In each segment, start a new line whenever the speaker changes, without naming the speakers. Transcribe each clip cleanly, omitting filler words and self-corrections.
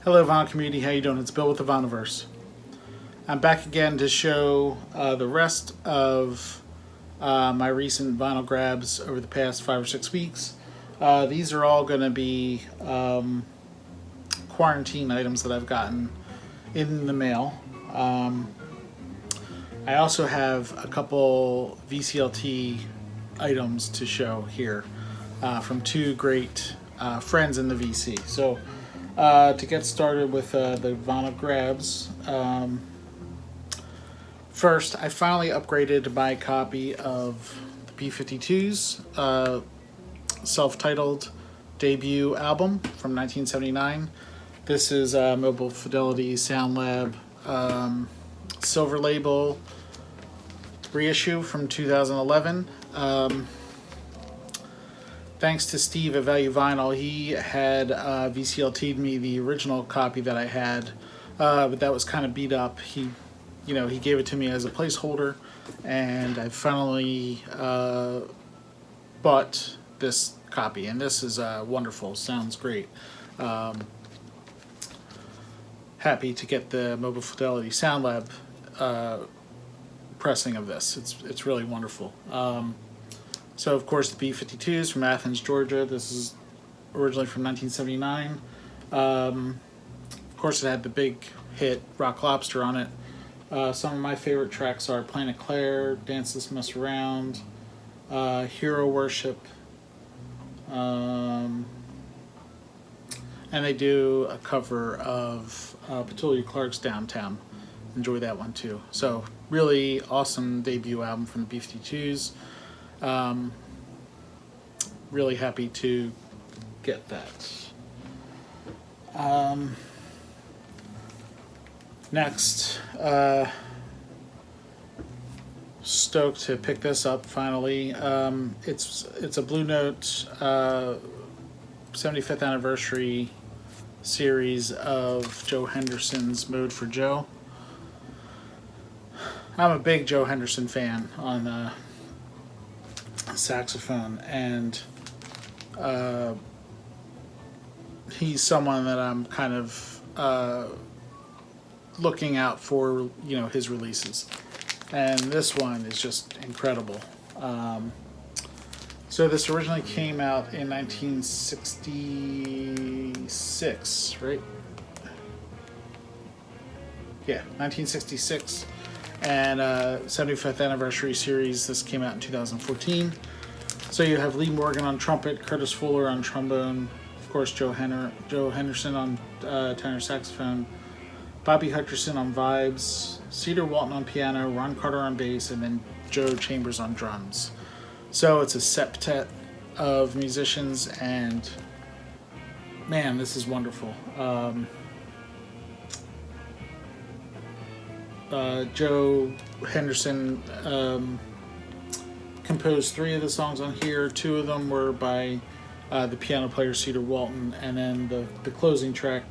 Hello vinyl community, how you doing? It's Bill with the Vinylverse. I'm back again to show the rest of my recent vinyl grabs over the past 5 or 6 weeks. These are all going to be quarantine items that I've gotten in the mail. I also have a couple VCLT items to show here from two great friends in the VC. So to get started with the vinyl grabs, first I finally upgraded my copy of the B-52's self-titled debut album from 1979. This is Mobile Fidelity Sound Lab silver label reissue from 2011. Thanks to Steve at Value Vinyl, he had VCLT'd me the original copy that I had, but that was kind of beat up. He gave it to me as a placeholder, and I finally bought this copy, and this is wonderful. Sounds great. Happy to get the Mobile Fidelity Sound Lab pressing of this. It's really wonderful. So of course the B-52s from Athens, Georgia. This is originally from 1979. Of course it had the big hit Rock Lobster on it. Some of my favorite tracks are Planet Claire, Dance This Mess Around, Hero Worship, and they do a cover of Petula Clark's Downtown. Enjoy that one too. So really awesome debut album from the B-52s. Really happy to get that. Next, stoked to pick this up finally. It's a Blue Note 75th anniversary series of Joe Henderson's Mode for Joe. I'm a big Joe Henderson fan on saxophone, and he's someone that I'm kind of looking out for, his releases, and this one is just incredible. So this originally came out in 1966, right? Yeah, 1966. And 75th anniversary series. This came out in 2014. So you have Lee Morgan on trumpet, Curtis Fuller on trombone, of course Joe Henderson on tenor saxophone, Bobby Hutcherson on vibes, Cedar Walton on piano, Ron Carter on bass, and then Joe Chambers on drums. So it's a septet of musicians, and man, this is wonderful. Joe Henderson composed 3 of the songs on here. 2 of them were by the piano player Cedar Walton, and then the closing track,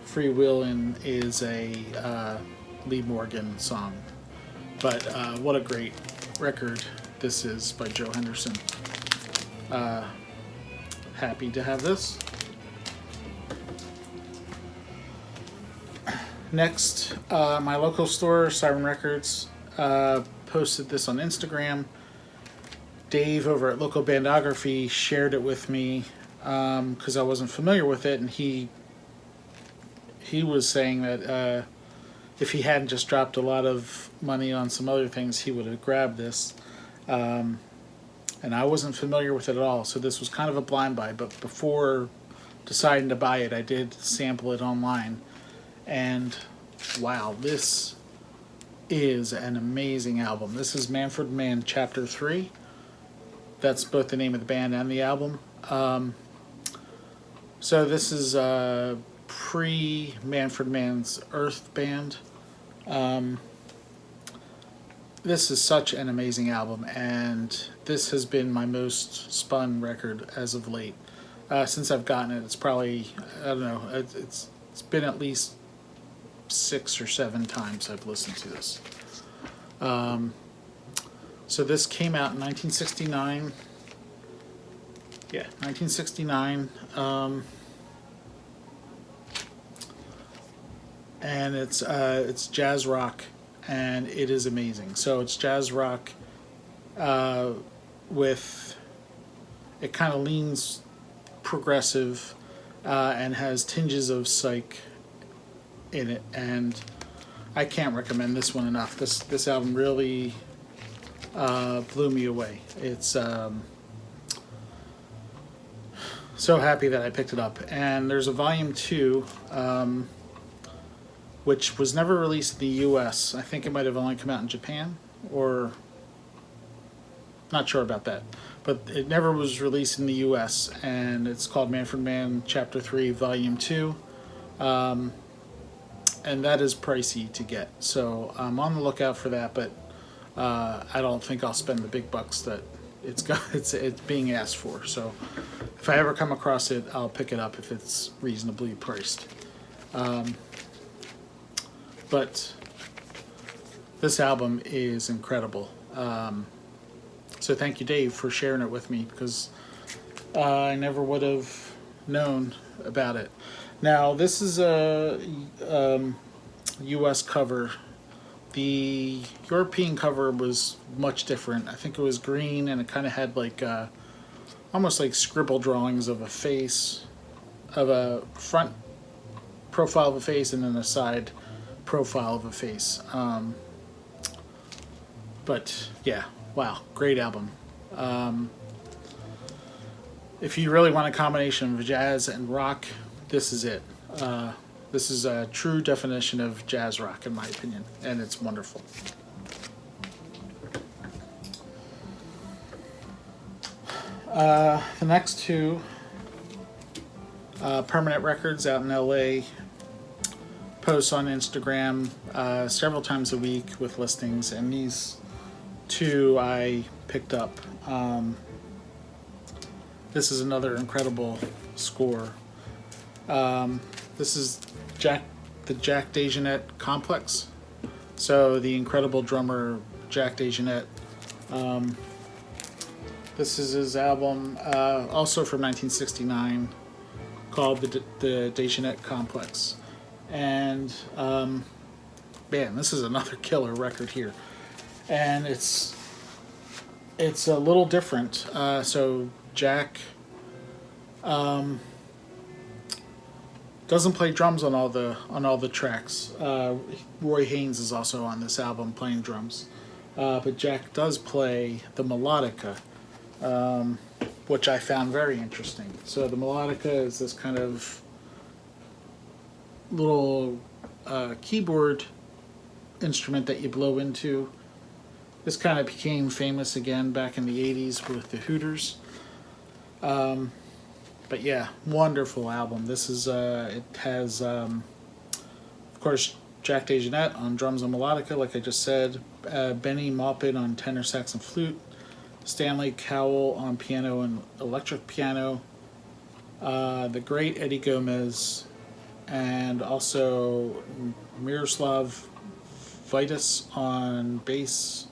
Free Willin', is a Lee Morgan song. But what a great record this is by Joe Henderson. Happy to have this. Next, my local store, Siren Records, posted this on Instagram. Dave over at Local Bandography shared it with me because I wasn't familiar with it, and he was saying that if he hadn't just dropped a lot of money on some other things, he would have grabbed this. And I wasn't familiar with it at all, so this was kind of a blind buy. But before deciding to buy it, I did sample it online. And wow, this is an amazing album. This is Manfred Mann Chapter 3. That's both the name of the band and the album. So this is pre-Manfred Mann's Earth band. This is such an amazing album, and this has been my most spun record as of late. Since I've gotten it, it's probably, I don't know, it's been at least 6 or 7 times I've listened to this. So this came out in 1969. Yeah, 1969. and it's jazz rock, and it is amazing. So it's jazz rock with, it kind of leans progressive and has tinges of psych in it, and I can't recommend this one enough. This album really blew me away. It's so happy that I picked it up. And there's a volume 2, which was never released in the US. I think it might have only come out in Japan, or not sure about that. But it never was released in the US, and it's called Manfred Mann Chapter 3 Volume 2. And that is pricey to get. So I'm on the lookout for that, but I don't think I'll spend the big bucks that it's being asked for. So if I ever come across it, I'll pick it up if it's reasonably priced. But this album is incredible. So thank you, Dave, for sharing it with me, because I never would have known about it. Now, this is a US cover. The European cover was much different. I think it was green, and it kind of had like almost like scribble drawings of a face, of a front profile of a face, and then a side profile of a face. But yeah, wow, great album. If you really want a combination of jazz and rock, this is it. This is a true definition of jazz rock, in my opinion, and it's wonderful. The next two, Permanent Records out in LA, posts on Instagram several times a week with listings, and these two I picked up. This is another incredible score. This is the Jack DeJohnette Complex. So the incredible drummer Jack DeJohnette. This is his album, also from 1969, called the DeJohnette Complex. And man, this is another killer record here. And it's a little different. So Jack doesn't play drums on all the tracks. Roy Haynes is also on this album playing drums, but Jack does play the melodica, which I found very interesting. So the melodica is this kind of little keyboard instrument that you blow into. This kind of became famous again back in the 80s with the Hooters. But yeah, wonderful album. This is, it has, of course, Jack DeJohnette on drums and melodica, like I just said, Benny Maupin on tenor sax and flute, Stanley Cowell on piano and electric piano, the great Eddie Gomez, and also Miroslav Vitas on bass,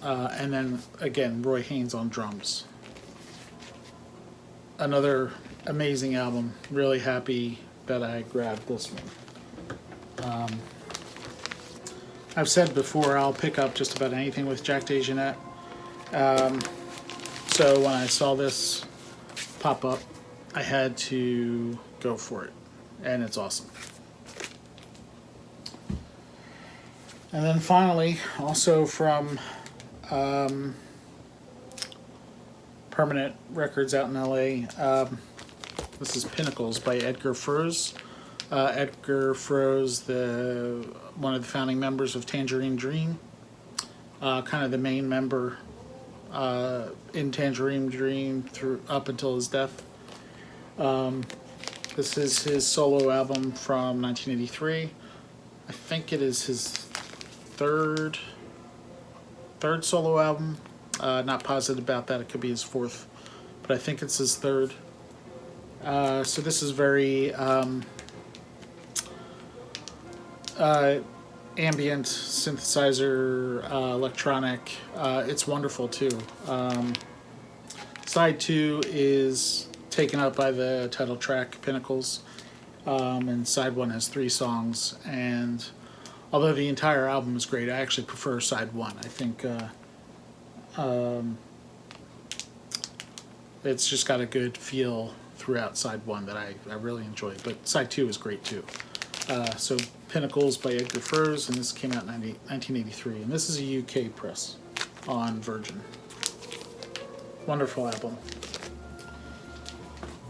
and then again Roy Haynes on drums. Another amazing album. Really happy that I grabbed this one. I've said before I'll pick up just about anything with Jack DeJohnette. So when I saw this pop up, I had to go for it, and it's awesome. And then finally, also from Permanent Records out in LA, this is Pinnacles by Edgar Froese. Edgar Froese, one of the founding members of Tangerine Dream, kind of the main member in Tangerine Dream up until his death. This is his solo album from 1983. I think it is his third solo album. Not positive about that. It could be his fourth, but I think it's his third. So this is very ambient synthesizer, electronic. It's wonderful too. Side 2 is taken up by the title track Pinnacles, and side 1 has 3 songs. And although the entire album is great, I actually prefer side 1. I think it's just got a good feel throughout side 1 that I really enjoy. But side 2 is great too. So Pinnacles by Edgar Furze, and this came out in 1983. And this is a UK press on Virgin. Wonderful album.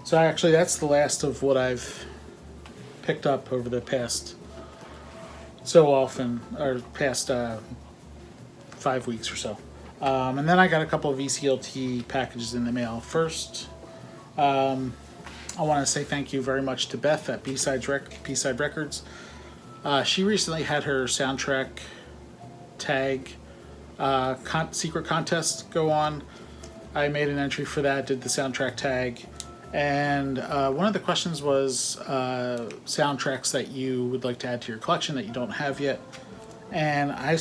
So actually that's the last of what I've picked up over the past past 5 weeks or so. And then I got a couple of VCLT packages in the mail. First, I want to say thank you very much to Beth at B-Side Records. She recently had her soundtrack tag secret contest go on. I made an entry for that, did the soundtrack tag, and one of the questions was soundtracks that you would like to add to your collection that you don't have yet. And I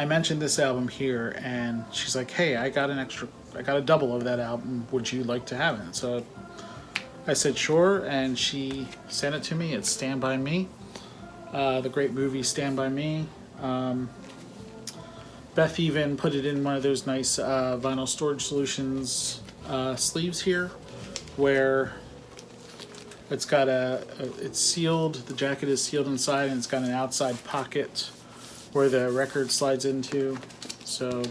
mentioned this album here, and she's like, "Hey, I got a double of that album. Would you like to have it?" So I said sure, and she sent it to me. It's Stand By Me, the great movie Stand By Me. Beth even put it in one of those nice vinyl storage solutions sleeves here, where it's got it's sealed. The jacket is sealed inside, and it's got an outside pocket where the record slides into. So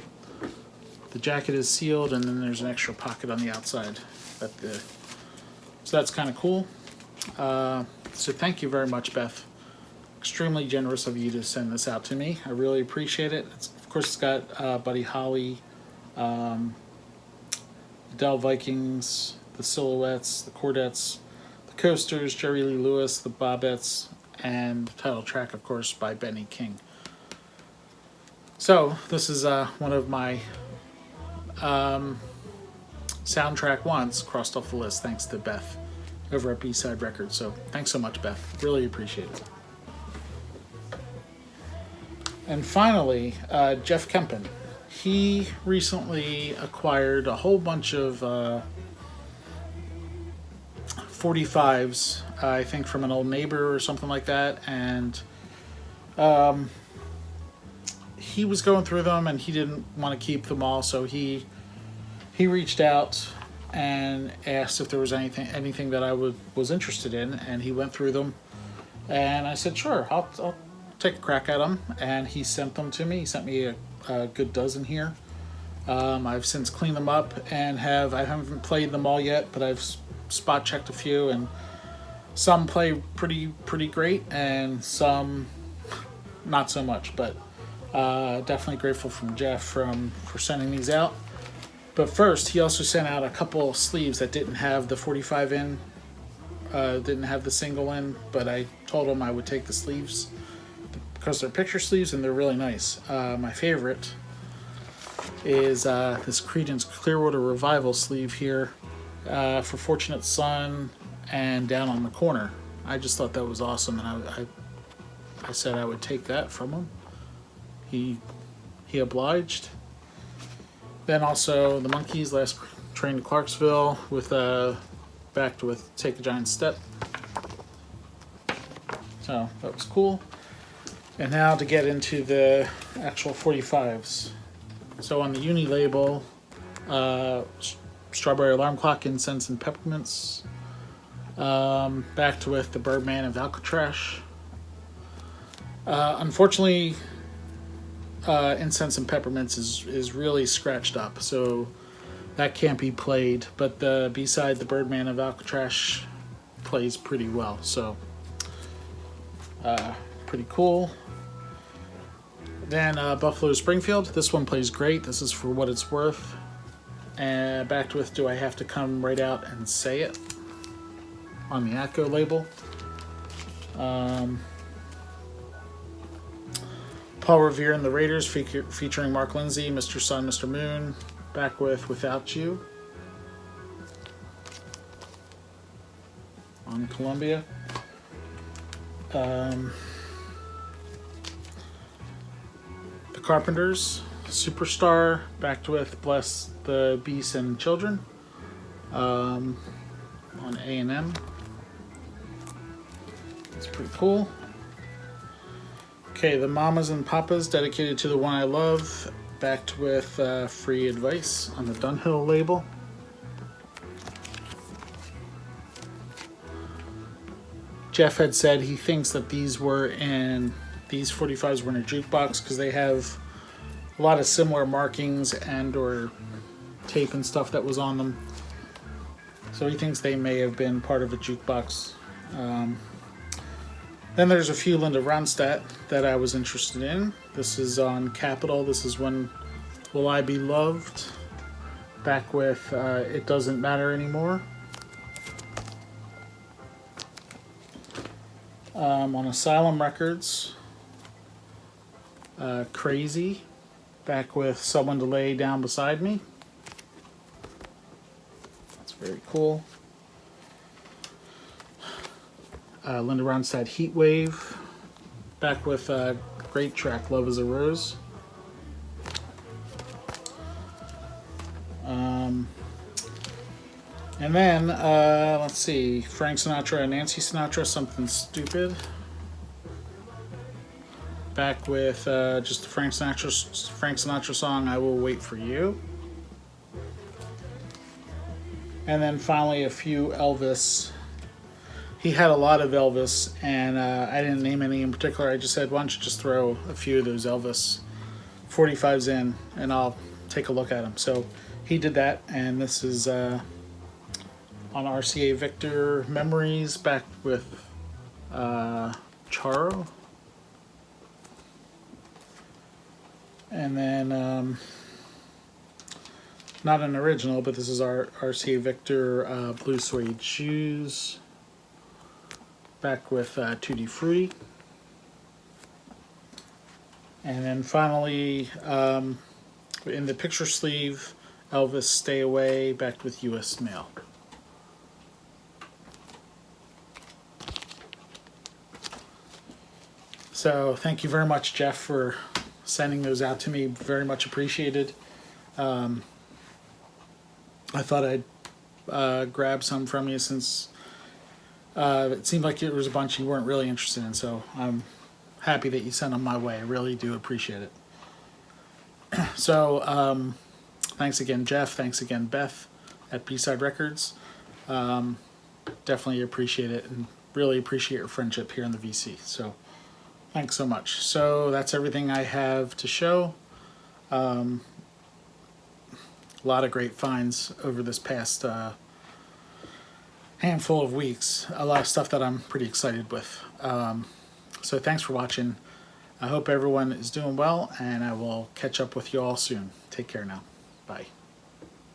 the jacket is sealed, and then there's an extra pocket on the outside. So that's kind of cool. So thank you very much, Beth. Extremely generous of you to send this out to me. I really appreciate it. Of course, it's got Buddy Holly, Dell Vikings, the Silhouettes, the Chordettes, the Coasters, Jerry Lee Lewis, the Bobettes, and the title track, of course, by Benny King. So this is one of my soundtrack ones crossed off the list, thanks to Beth over at B-Side Records. So thanks so much, Beth. Really appreciate it. And finally, Jeff Kempen. He recently acquired a whole bunch of 45s, I think from an old neighbor or something like that, and he was going through them and he didn't want to keep them all, so he reached out and asked if there was anything that I was interested in, and he went through them, and I said sure, I'll take a crack at them, and he sent them to me. He sent me a good dozen here. I've since cleaned them up and I haven't played them all yet, but I've spot checked a few, and some play pretty great and some not so much, but definitely grateful from Jeff for sending these out. But first, he also sent out a couple sleeves that didn't have the 45 in, didn't have the single in, but I told him I would take the sleeves because they're picture sleeves and they're really nice. My favorite is this Creedence Clearwater Revival sleeve here for Fortunate Son and Down on the Corner. I just thought that was awesome, and I said I would take that from him. He obliged. Then also the Monkees, Last Train to Clarksville, with backed with Take a Giant Step. So that was cool. And now to get into the actual 45s. So on the Uni label, Strawberry Alarm Clock, Incense and Peppermints. Backed with the Birdman of Alcatraz. Unfortunately, Incense and Peppermints is really scratched up, so that can't be played. But the B-side, the Birdman of Alcatraz, plays pretty well. So pretty cool. Then Buffalo Springfield. This one plays great. This is For What It's Worth. And backed with Do I Have to Come Right Out and Say It on the Atco label. Paul Revere and the Raiders featuring Mark Lindsay, Mr. Sun, Mr. Moon. Back with Without You on Columbia. The Carpenters, Superstar, backed with Bless the Beasts and Children on A&M. It's pretty cool. Okay, the Mamas and Papas, dedicated to the one I love, backed with free advice on the Dunhill label. Jeff had said he thinks that these 45s were in a jukebox because they have a lot of similar markings and or tape and stuff that was on them. So he thinks they may have been part of a jukebox. Then there's a few Linda Ronstadt that I was interested in. This is on Capitol. This is When Will I Be Loved? Back with It Doesn't Matter Anymore. On Asylum Records, Crazy. Back with Someone to Lay Down Beside Me. That's very cool. Linda Ronstadt, Heat Wave, back with a great track, Love is a Rose. And then, let's see, Frank Sinatra and Nancy Sinatra, Something Stupid. Back with just the Frank Sinatra song, I Will Wait for You. And then finally a few Elvis. He had a lot of Elvis, and I didn't name any in particular. I just said, why don't you just throw a few of those Elvis 45s in, and I'll take a look at them. So he did that, and this is on RCA Victor Memories, back with Charo. And then, not an original, but this is our RCA Victor Blue Suede Shoes, back with Tutti Frutti. And then finally, in the picture sleeve, Elvis Stay Away, backed with US Mail. So thank you very much, Jeff, for sending those out to me. Very much appreciated. I thought I'd grab some from you since it seemed like it was a bunch you weren't really interested in, so I'm happy that you sent them my way. I really do appreciate it. So thanks again, Jeff. Thanks again, Beth at B-Side Records. Definitely appreciate it, and really appreciate your friendship here in the VC. So thanks so much. So that's everything I have to show. A lot of great finds over this past handful of weeks. A lot of stuff that I'm pretty excited with. So thanks for watching. I hope everyone is doing well, and I will catch up with you all soon. Take care now. Bye.